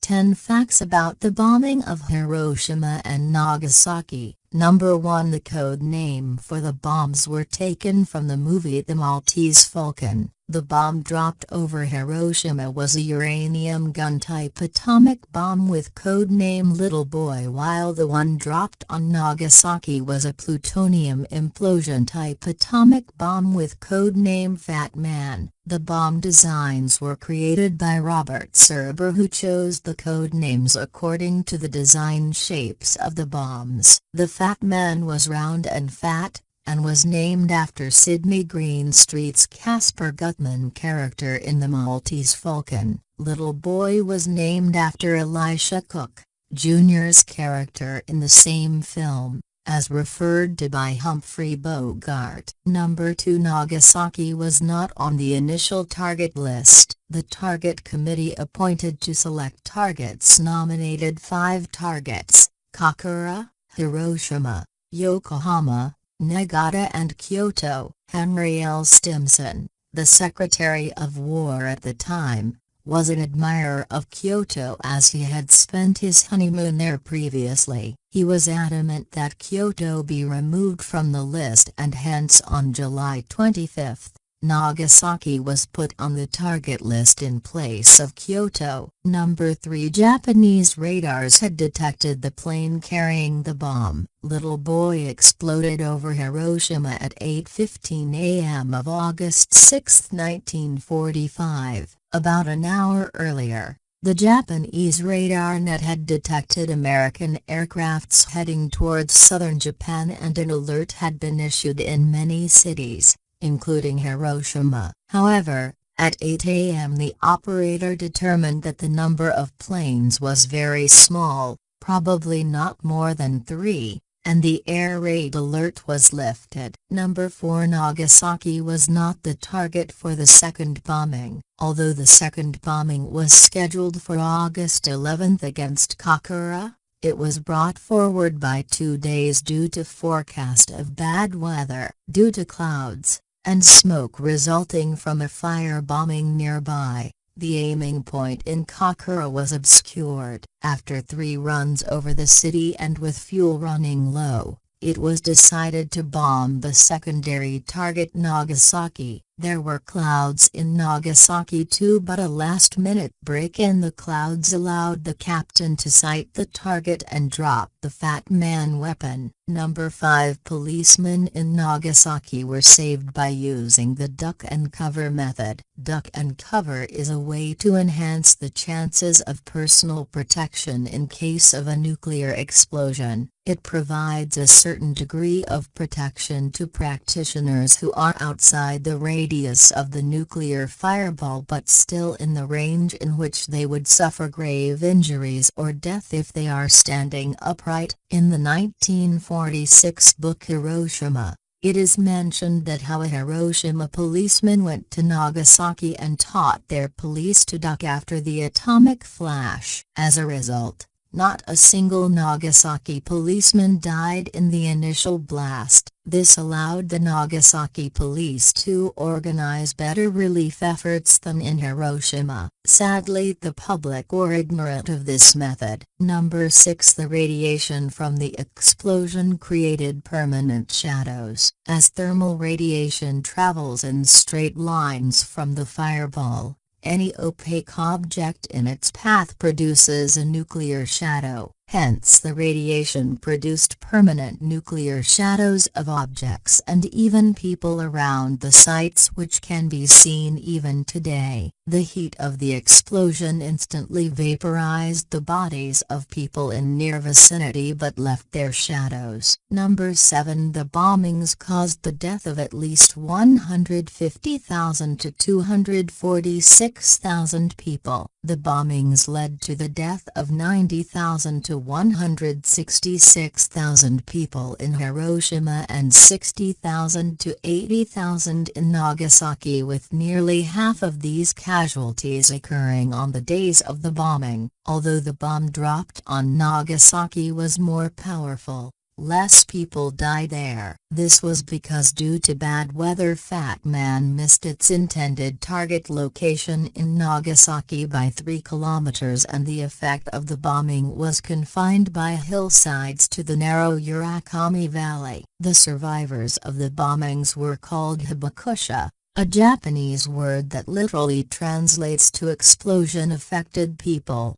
10 Facts About the Bombing of Hiroshima and Nagasaki. Number 1. The code name for the bombs were taken from the movie The Maltese Falcon. The bomb dropped over Hiroshima was a uranium gun-type atomic bomb with code name Little Boy, while the one dropped on Nagasaki was a plutonium implosion-type atomic bomb with code name Fat Man. The bomb designs were created by Robert Serber, who chose the code names according to the design shapes of the bombs. The Fat Man was round and fat, and was named after Sidney Greenstreet's Caspar Gutman character in The Maltese Falcon. Little Boy was named after Elisha Cook, Jr.'s character in the same film, as referred to by Humphrey Bogart. Number 2. Nagasaki was not on the initial target list. The target committee appointed to select targets nominated 5 targets: Kokura, Hiroshima, Yokohama, Nagata and Kyoto. Henry L. Stimson, the Secretary of War at the time, was an admirer of Kyoto as he had spent his honeymoon there previously. He was adamant that Kyoto be removed from the list, and hence on July 25, Nagasaki was put on the target list in place of Kyoto. Number 3. Japanese radars had detected the plane carrying the bomb. Little Boy exploded over Hiroshima at 8:15 a.m. of August 6, 1945. About an hour earlier, the Japanese radar net had detected American aircrafts heading towards southern Japan, and an alert had been issued in many cities, including Hiroshima. However, at 8 a.m. the operator determined that the number of planes was very small, probably not more than 3, and the air raid alert was lifted. Number 4. Nagasaki was not the target for the second bombing. Although the second bombing was scheduled for August 11 against Kokura, it was brought forward by 2 days due to forecast of bad weather. Due to clouds and smoke resulting from a firebombing nearby, the aiming point in Kokura was obscured. After 3 runs over the city and with fuel running low, it was decided to bomb the secondary target, Nagasaki. There were clouds in Nagasaki too, but a last-minute break in the clouds allowed the captain to sight the target and drop the Fat Man weapon. Number 5. Policemen in Nagasaki were saved by using the duck and cover method. Duck and cover is a way to enhance the chances of personal protection in case of a nuclear explosion. It provides a certain degree of protection to practitioners who are outside the radius of the nuclear fireball but still in the range in which they would suffer grave injuries or death if they are standing upright. In the 1946 book Hiroshima, it is mentioned that how a Hiroshima policeman went to Nagasaki and taught their police to duck after the atomic flash. As a result, not a single Nagasaki policeman died in the initial blast. This allowed the Nagasaki police to organize better relief efforts than in Hiroshima. Sadly, the public were ignorant of this method. Number 6. The radiation from the explosion created permanent shadows. As thermal radiation travels in straight lines from the fireball, any opaque object in its path produces a nuclear shadow. Hence the radiation produced permanent nuclear shadows of objects and even people around the sites, which can be seen even today. The heat of the explosion instantly vaporized the bodies of people in near vicinity but left their shadows. Number 7. The bombings caused the death of at least 150,000 to 246,000 people. The bombings led to the death of 90,000 to 166,000 people in Hiroshima and 60,000 to 80,000 in Nagasaki, with nearly half of these casualties occurring on the days of the bombing. Although the bomb dropped on Nagasaki was more powerful, less people died there. This was because due to bad weather Fat Man missed its intended target location in Nagasaki by 3 kilometers, and the effect of the bombing was confined by hillsides to the narrow Urakami Valley. The survivors of the bombings were called hibakusha, a Japanese word that literally translates to explosion-affected people.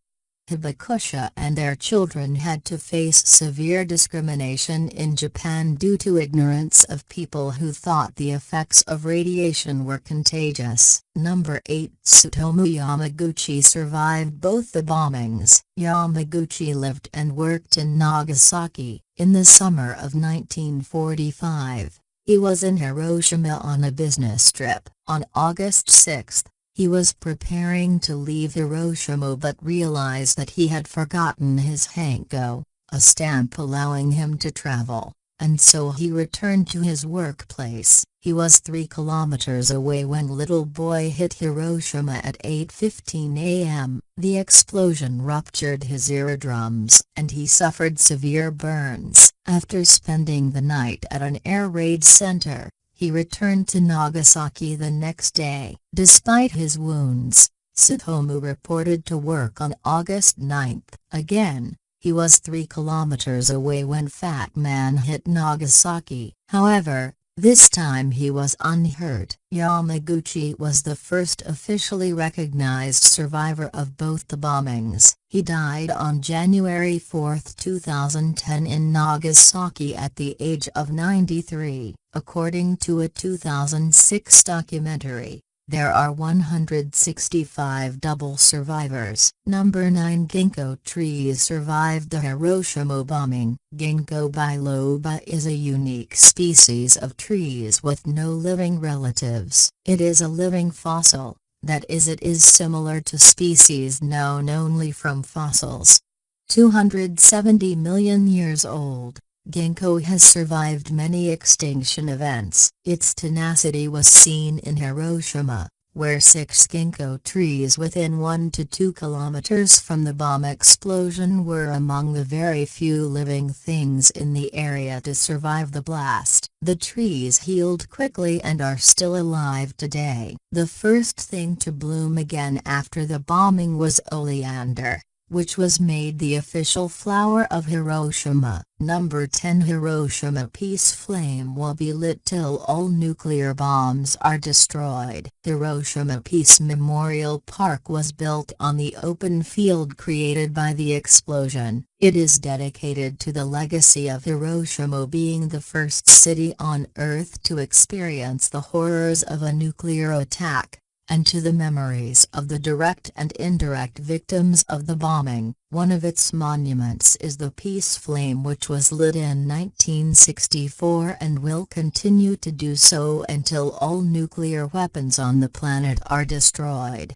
Hibakusha and their children had to face severe discrimination in Japan due to ignorance of people who thought the effects of radiation were contagious. Number 8. Tsutomu Yamaguchi survived both the bombings. Yamaguchi lived and worked in Nagasaki. In the summer of 1945, he was in Hiroshima on a business trip. On August 6, he was preparing to leave Hiroshima but realized that he had forgotten his hanko, a stamp allowing him to travel, and so he returned to his workplace. He was 3 kilometers away when little boy hit Hiroshima at 8:15 a.m. The explosion ruptured his eardrums and he suffered severe burns. After spending the night at an air raid center, he returned to Nagasaki the next day. Despite his wounds, Tsutomu reported to work on August 9. Again, he was 3 kilometers away when Fat Man hit Nagasaki. However, this time he was unhurt. Yamaguchi was the first officially recognized survivor of both the bombings. He died on January 4, 2010 in Nagasaki at the age of 93. According to a 2006 documentary, there are 165 double survivors. Number 9. Ginkgo trees survived the Hiroshima bombing. Ginkgo biloba is a unique species of trees with no living relatives. It is a living fossil, that is, it is similar to species known only from fossils. 270 million years old. Ginkgo has survived many extinction events. Its tenacity was seen in Hiroshima, where 6 ginkgo trees within 1 to 2 kilometers from the bomb explosion were among the very few living things in the area to survive the blast. The trees healed quickly and are still alive today. The first thing to bloom again after the bombing was oleander, which was made the official flower of Hiroshima. Number 10. Hiroshima Peace Flame will be lit till all nuclear bombs are destroyed. Hiroshima Peace Memorial Park was built on the open field created by the explosion. It is dedicated to the legacy of Hiroshima being the first city on Earth to experience the horrors of a nuclear attack, and to the memories of the direct and indirect victims of the bombing. One of its monuments is the Peace Flame, which was lit in 1964 and will continue to do so until all nuclear weapons on the planet are destroyed.